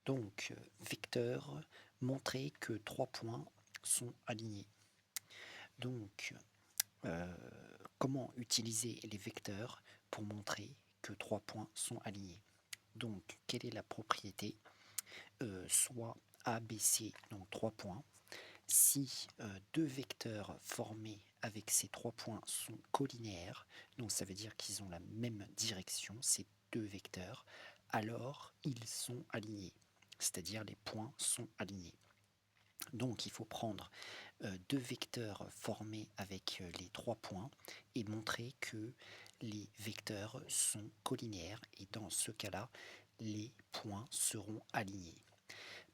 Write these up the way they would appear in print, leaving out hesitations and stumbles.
Donc, vecteur, montrer que 3 points sont alignés. Donc, euh, comment utiliser les vecteurs pour montrer que 3 points sont alignés? Donc, quelle est la propriété? Soit A, B, C, donc 3 points. Si deux vecteurs formés avec ces 3 points sont collinéaires, donc ça veut dire qu'ils ont la même direction, ces deux vecteurs, alors ils sont alignés, c'est-à-dire les points sont alignés. Donc il faut prendre deux vecteurs formés avec les 3 points et montrer que les vecteurs sont collinéaires et dans ce cas-là, les points seront alignés.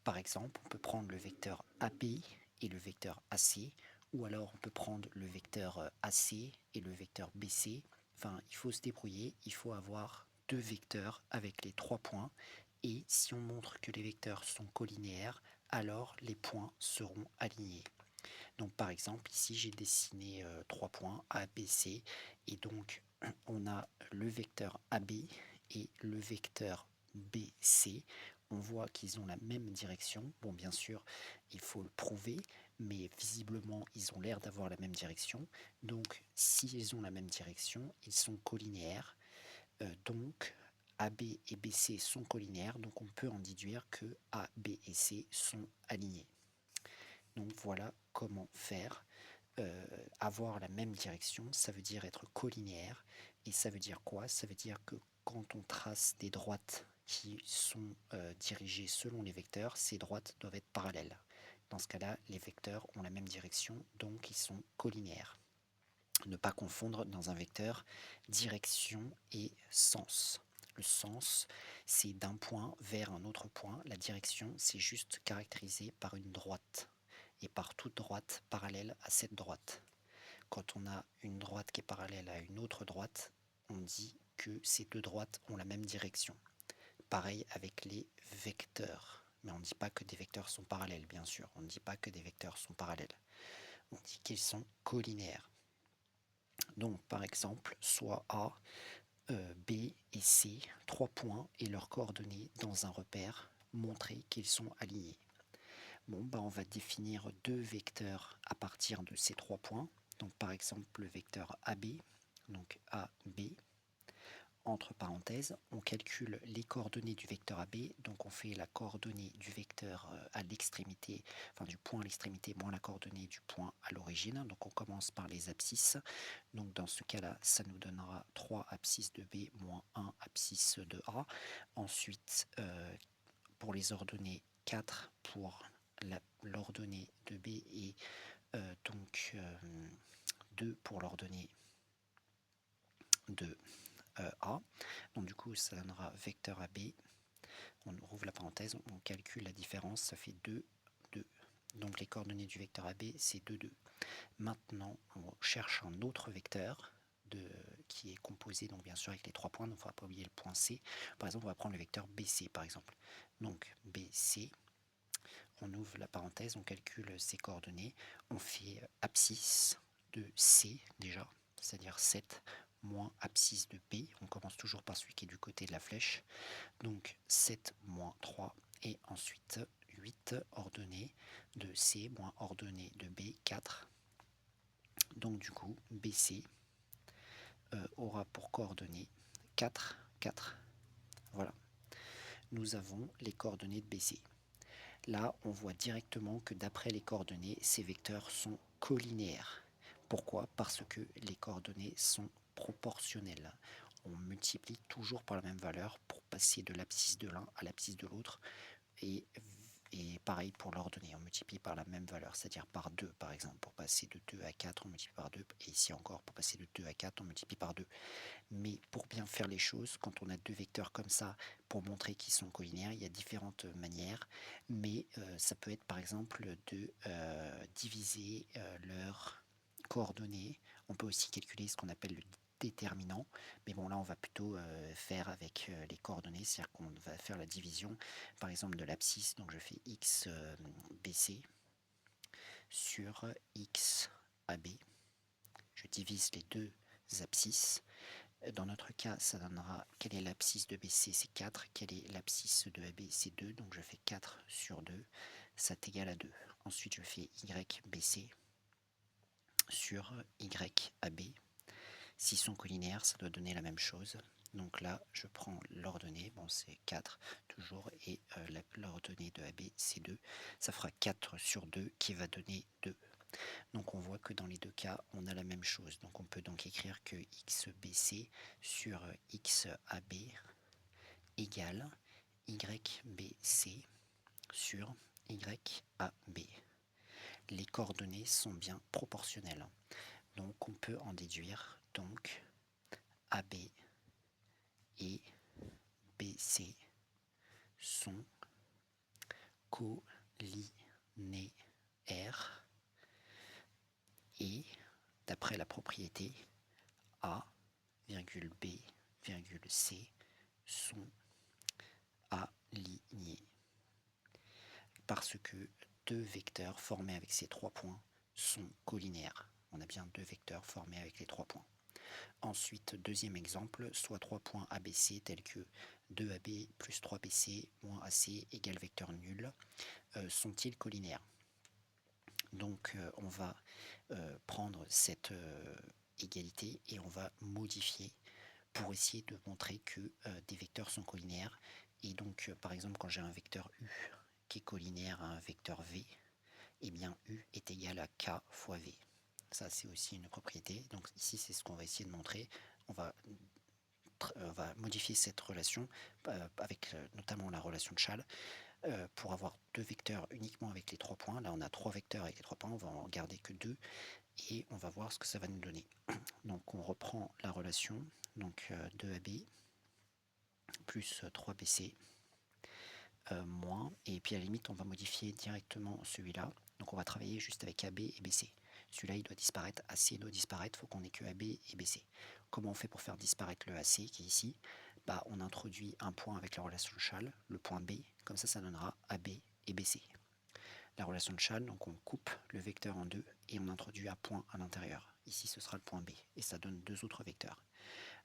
Par exemple, on peut prendre le vecteur AB et le vecteur AC, ou alors on peut prendre le vecteur AC et le vecteur BC. Enfin, il faut se débrouiller, il faut avoir deux vecteurs avec les 3 points, et si on montre que les vecteurs sont collinéaires, alors les points seront alignés. Donc par exemple, ici j'ai dessiné 3 points A, B, C, et donc on a le vecteur AB et le vecteur BC. On voit qu'ils ont la même direction. Bon, bien sûr, il faut le prouver, mais visiblement, ils ont l'air d'avoir la même direction. Donc, s'ils ont la même direction, ils sont collinéaires. Donc, AB et BC sont collinéaires, donc on peut en déduire que A, B et C sont alignés. Donc voilà comment faire. Avoir la même direction, ça veut dire être collinéaire. Et ça veut dire quoi? Ça veut dire que quand on trace des droites qui sont dirigées selon les vecteurs, ces droites doivent être parallèles. Dans ce cas-là, les vecteurs ont la même direction, donc ils sont collinéaires. Ne pas confondre dans un vecteur direction et sens. Le sens, c'est d'un point vers un autre point. La direction, c'est juste caractérisé par une droite et par toute droite parallèle à cette droite. Quand on a une droite qui est parallèle à une autre droite, on dit que ces deux droites ont la même direction. Pareil avec les vecteurs. Mais on ne dit pas que des vecteurs sont parallèles, bien sûr. On ne dit pas que des vecteurs sont parallèles. On dit qu'ils sont collinéaires. Donc, par exemple, soit A, B et C, 3 points et leurs coordonnées dans un repère, montrer qu'ils sont alignés. Bon, bah on va définir deux vecteurs à partir de ces 3 points. Donc, par exemple, le vecteur AB, donc AB, entre parenthèses, on calcule les coordonnées du vecteur AB, donc on fait la coordonnée du vecteur à l'extrémité, enfin du point à l'extrémité moins la coordonnée du point à l'origine, donc on commence par les abscisses, donc dans ce cas-là, ça nous donnera 3 abscisses de B moins 1 abscisse de A, ensuite pour les ordonnées 4 pour l'ordonnée de B et donc 2 pour l'ordonnée de A. Donc du coup, ça donnera vecteur AB. On rouvre la parenthèse, on calcule la différence, ça fait 2, 2. Donc les coordonnées du vecteur AB, c'est 2, 2. Maintenant, on cherche un autre vecteur qui est composé, donc bien sûr, avec les 3 points, donc il ne faudra pas oublier le point C. Par exemple, on va prendre le vecteur BC, par exemple. Donc BC, on ouvre la parenthèse, on calcule ses coordonnées, on fait abscisse de C déjà, c'est-à-dire 7 moins abscisse de B, on commence toujours par celui qui est du côté de la flèche, donc 7 moins 3, et ensuite 8 ordonnées de C moins ordonnées de B, 4. Donc du coup, BC aura pour coordonnées 4, 4. Voilà, nous avons les coordonnées de BC. Là, on voit directement que d'après les coordonnées, ces vecteurs sont collinéaires. Pourquoi? Parce que les coordonnées sont proportionnelles. On multiplie toujours par la même valeur pour passer de l'abscisse de l'un à l'abscisse de l'autre. Et pareil pour l'ordonnée, on multiplie par la même valeur, c'est-à-dire par 2 par exemple. Pour passer de 2 à 4, on multiplie par 2. Et ici encore, pour passer de 2 à 4, on multiplie par 2. Mais pour bien faire les choses, quand on a deux vecteurs comme ça, pour montrer qu'ils sont collinéaires, il y a différentes manières. Mais ça peut être par exemple de diviser leurs coordonnées. On peut aussi calculer ce qu'on appelle le déterminant. Mais bon, là, on va plutôt faire avec les coordonnées, c'est-à-dire qu'on va faire la division, par exemple, de l'abscisse. Donc, je fais x BC sur x AB. Je divise les deux abscisses Dans notre cas, ça donnera quelle est l'abscisse de BC, c'est 4, quelle est l'abscisse de AB, c'est 2, donc je fais 4 sur 2, ça est égal à 2. Ensuite, je fais YBC sur YAB. S'ils sont collinaires, ça doit donner la même chose. Donc là, je prends l'ordonnée, bon c'est 4 toujours, et l'ordonnée de AB c'est 2. Ça fera 4 sur 2 qui va donner 2. Donc on voit que dans les deux cas, on a la même chose. Donc on peut donc écrire que XBC sur XAB égale YBC sur YAB. Les coordonnées sont bien proportionnelles. Donc on peut en déduire donc AB et BC sont collinéaires et d'après la propriété A, B, C sont alignés parce que deux vecteurs formés avec ces 3 points sont collinaires. On a bien deux vecteurs formés avec les 3 points. Ensuite, deuxième exemple, soit 3 points ABC tels que 2AB plus 3BC moins AC égale vecteur nul, sont-ils collinaires? Donc on va prendre cette égalité et on va modifier pour essayer de montrer que des vecteurs sont collinaires. Et donc par exemple quand j'ai un vecteur U qui est collinaire à un vecteur V, eh bien U est égal à K fois V. Ça c'est aussi une propriété. Donc ici c'est ce qu'on va essayer de montrer. On va modifier cette relation avec notamment la relation de Chasles pour avoir deux vecteurs uniquement avec les 3 points. Là on a 3 vecteurs avec les 3 points, on va en garder que 2 et on va voir ce que ça va nous donner. Donc on reprend la relation, donc 2AB plus 3BC moins, et puis à la limite on va modifier directement celui-là. Donc on va travailler juste avec AB et BC. Celui-là il doit disparaître, AC doit disparaître, il faut qu'on ait que AB et BC. Comment on fait pour faire disparaître le AC qui est ici? On introduit un point avec la relation de Chasles, le point B, comme ça donnera AB et BC. La relation de Chasles, donc on coupe le vecteur en deux et on introduit un point à l'intérieur. Ici ce sera le point B et ça donne deux autres vecteurs.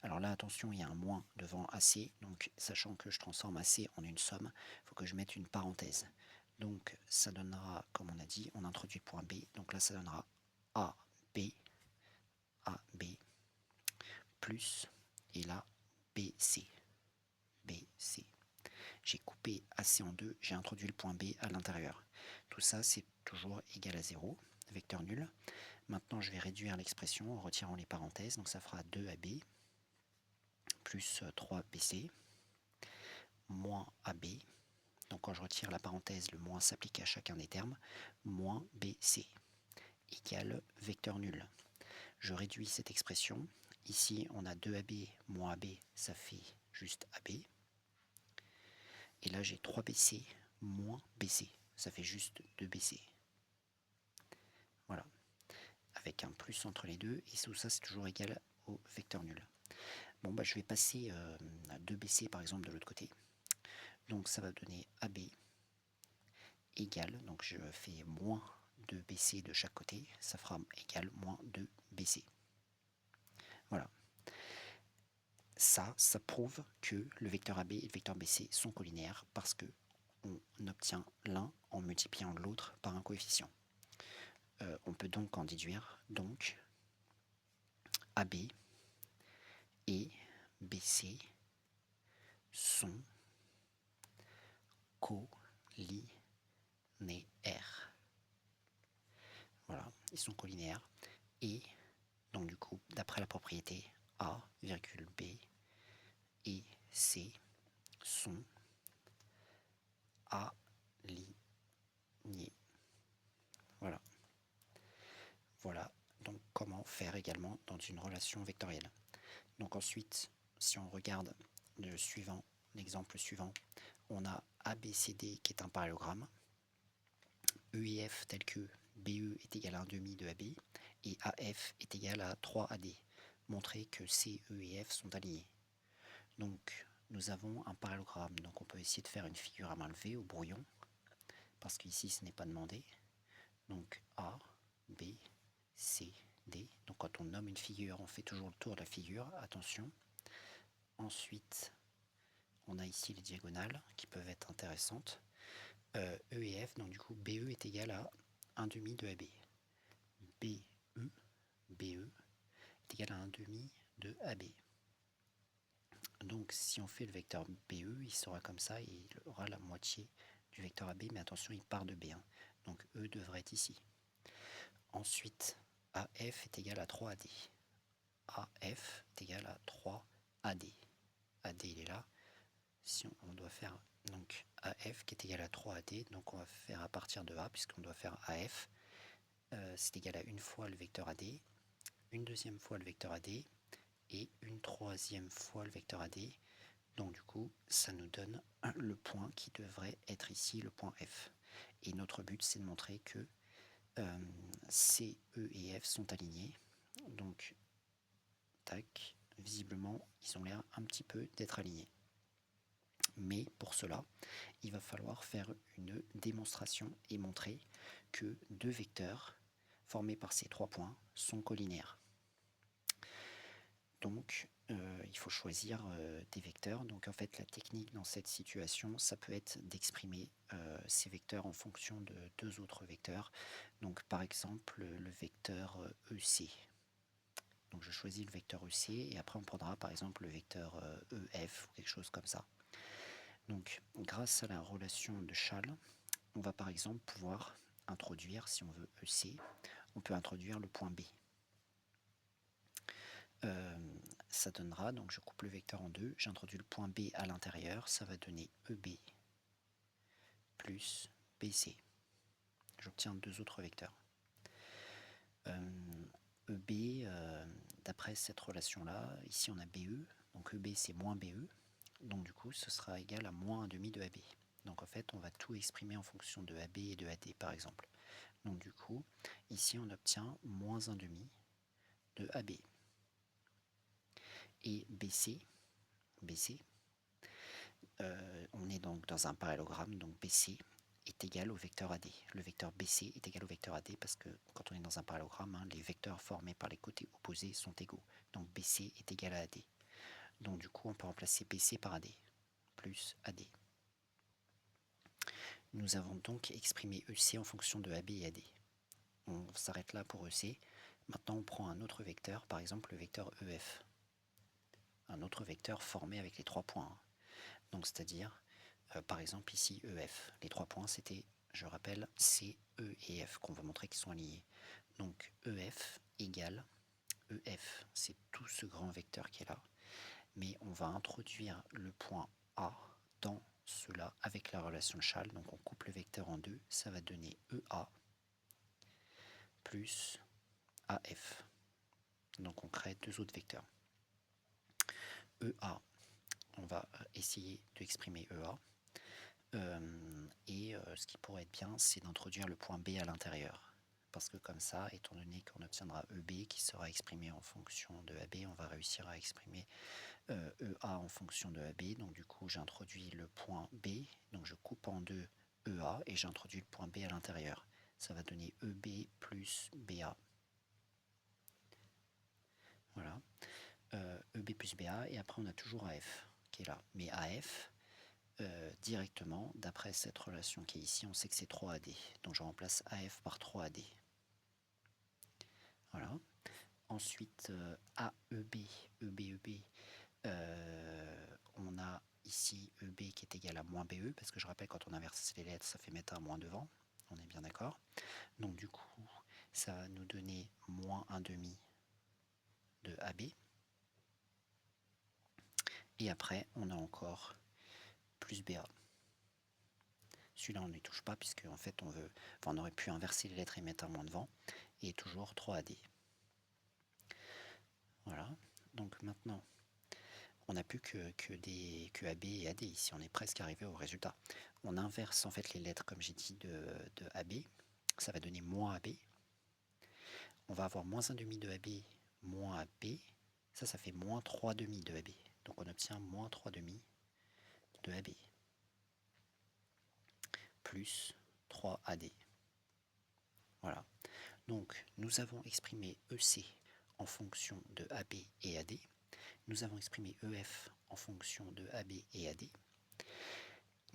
Alors là attention, il y a un moins devant AC, donc sachant que je transforme AC en une somme, il faut que je mette une parenthèse. Donc ça donnera, comme on a dit, on introduit le point B, donc là ça donnera AB, AB, plus, et là BC, BC. J'ai coupé AC en deux, j'ai introduit le point B à l'intérieur. Tout ça c'est toujours égal à 0, vecteur nul. Maintenant je vais réduire l'expression en retirant les parenthèses, donc ça fera 2AB plus 3BC moins AB. Donc quand je retire la parenthèse, le moins s'applique à chacun des termes, moins BC égale vecteur nul. Je réduis cette expression. Ici, on a 2AB moins AB, ça fait juste AB. Et là, j'ai 3BC moins BC, ça fait juste 2BC. Voilà. Avec un plus entre les deux, et tout ça, c'est toujours égal au vecteur nul. Bon, je vais passer à 2BC par exemple de l'autre côté. Donc ça va donner AB égale, donc je fais moins 2BC de chaque côté, ça fera égal moins 2BC. Voilà. Ça prouve que le vecteur AB et le vecteur BC sont collinaires parce que on obtient l'un en multipliant l'autre par un coefficient. On peut donc en déduire donc AB et BC sont collinaires. Voilà, ils sont collinaires. Et donc du coup, d'après la propriété A, B et C sont alignés. Voilà. Voilà donc comment faire également dans une relation vectorielle. Donc ensuite, si on regarde l'exemple suivant, on a ABCD qui est un parallélogramme, E et F tel que BE est égal à 1 demi de AB et AF est égal à 3AD. Montrer que C, E et F sont alignés. Donc nous avons un parallélogramme, donc on peut essayer de faire une figure à main levée au brouillon, parce qu'ici ce n'est pas demandé. Donc A, B, C, D. Donc quand on nomme une figure, on fait toujours le tour de la figure, attention. Ensuite, on a ici les diagonales qui peuvent être intéressantes. E et F, donc du coup BE est égal à 1 demi de AB. BE est égal à 1 demi de AB. Donc si on fait le vecteur BE, il sera comme ça, et il aura la moitié du vecteur AB, mais attention, il part de B1. Donc E devrait être ici. Ensuite, AF est égal à 3AD. AF est égal à 3AD. AD, il est là. Si on doit faire donc AF qui est égal à 3AD, donc on va faire à partir de A, puisqu'on doit faire AF. C'est égal à une fois le vecteur AD, une deuxième fois le vecteur AD, et une troisième fois le vecteur AD. Donc du coup, ça nous donne le point qui devrait être ici, le point F. Et notre but, c'est de montrer que C, E et F sont alignés. Donc, tac, visiblement, ils ont l'air un petit peu d'être alignés. Mais pour cela, il va falloir faire une démonstration et montrer que deux vecteurs formés par ces trois points sont collinéaires. Donc, il faut choisir des vecteurs. Donc, en fait, la technique dans cette situation, ça peut être d'exprimer ces vecteurs en fonction de deux autres vecteurs. Donc, par exemple, le vecteur EC. Donc, je choisis le vecteur EC et après, on prendra par exemple le vecteur EF ou quelque chose comme ça. Donc, grâce à la relation de Schall, on va par exemple pouvoir introduire, si on veut EC, on peut introduire le point B. Ça donnera, donc je coupe le vecteur en deux, j'introduis le point B à l'intérieur, ça va donner EB plus BC. J'obtiens deux autres vecteurs. EB, d'après cette relation-là, ici on a BE, donc EB c'est moins BE, donc du coup ce sera égal à moins 1,5 de AB. Donc en fait on va tout exprimer en fonction de AB et de AD par exemple. Donc du coup, ici on obtient moins 1,5 de AB. Et BC, on est donc dans un parallélogramme, donc BC est égal au vecteur AD. Le vecteur BC est égal au vecteur AD parce que quand on est dans un parallélogramme, les vecteurs formés par les côtés opposés sont égaux. Donc BC est égal à AD. Donc du coup, on peut remplacer BC par AD, plus AD. Nous avons donc exprimé EC en fonction de AB et AD. On s'arrête là pour EC. Maintenant, on prend un autre vecteur, par exemple le vecteur EF. Un autre vecteur formé avec les trois points. Donc c'est-à-dire, par exemple ici EF. Les trois points c'était, je rappelle, C, E et F qu'on va montrer qu'ils sont alignés. Donc EF égale EF, c'est tout ce grand vecteur qui est là. Mais on va introduire le point A dans cela avec la relation de Schall. Donc on coupe le vecteur en deux, ça va donner EA plus AF. Donc on crée deux autres vecteurs. EA, on va essayer d'exprimer EA. Ce qui pourrait être bien, c'est d'introduire le point B à l'intérieur. Parce que comme ça, étant donné qu'on obtiendra EB qui sera exprimé en fonction de AB, on va réussir à exprimer EA en fonction de AB. Donc du coup, j'introduis le point B. Donc je coupe en deux EA et j'introduis le point B à l'intérieur. Ça va donner EB plus BA. Voilà. EB plus BA. Et après, on a toujours AF qui est là. Mais AF, directement, d'après cette relation qui est ici, on sait que c'est 3AD. Donc je remplace AF par 3AD. Voilà. Ensuite, AEB, EB, on a ici EB qui est égal à moins BE, parce que je rappelle, quand on inverse les lettres, ça fait mettre un moins devant. On est bien d'accord. Donc du coup, ça va nous donner moins 1,5 de AB. Et après, on a encore plus BA. Celui-là, on ne touche pas, puisque en fait, on aurait pu inverser les lettres et mettre un moins devant. Et toujours 3AD. Voilà. Donc maintenant, on n'a plus que AB et AD. Ici, on est presque arrivé au résultat. On inverse en fait les lettres, comme j'ai dit, de AB. Ça va donner moins AB. On va avoir moins 1,5 de AB, moins AB. Ça fait moins 3,5 de AB. Donc on obtient moins 3,5 de AB. Plus 3AD. Voilà. Donc nous avons exprimé EC en fonction de AB et AD. Nous avons exprimé EF en fonction de AB et AD.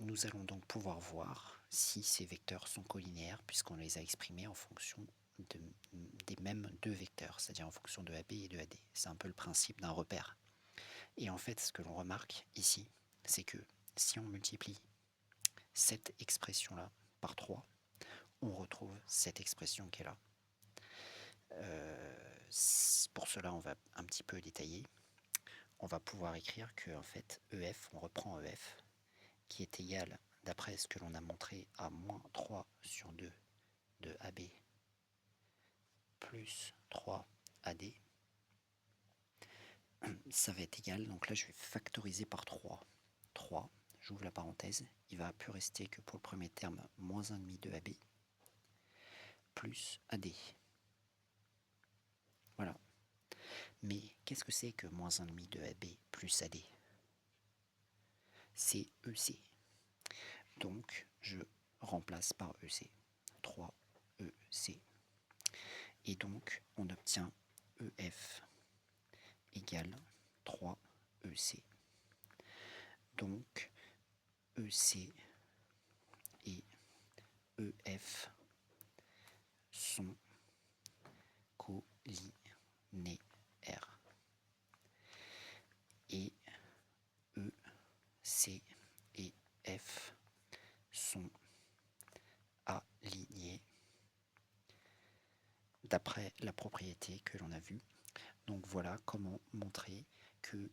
Nous allons donc pouvoir voir si ces vecteurs sont collinéaires puisqu'on les a exprimés en fonction des mêmes deux vecteurs, c'est-à-dire en fonction de AB et de AD. C'est un peu le principe d'un repère. Et en fait, ce que l'on remarque ici, c'est que si on multiplie cette expression-là par 3, on retrouve cette expression qui est là. Pour cela, on va un petit peu détailler. On va pouvoir écrire que en fait, EF, on reprend EF, qui est égal, d'après ce que l'on a montré, à moins 3 sur 2 de AB plus 3 AD. Ça va être égal, donc là je vais factoriser par 3. 3, j'ouvre la parenthèse, il va plus rester que pour le premier terme, moins 1,5 de AB plus AD. Voilà. Mais qu'est-ce que c'est que moins 1,5 de AB plus AD? C'est EC. Donc je remplace par EC. 3 EC. Et donc on obtient EF égale 3 EC. Donc EC et EF sont collinéaires. Et EC et F sont alignés d'après la propriété que l'on a vue. Donc voilà comment montrer que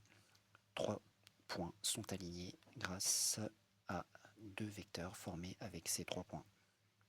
3 points sont alignés grâce à deux vecteurs formés avec ces 3 points.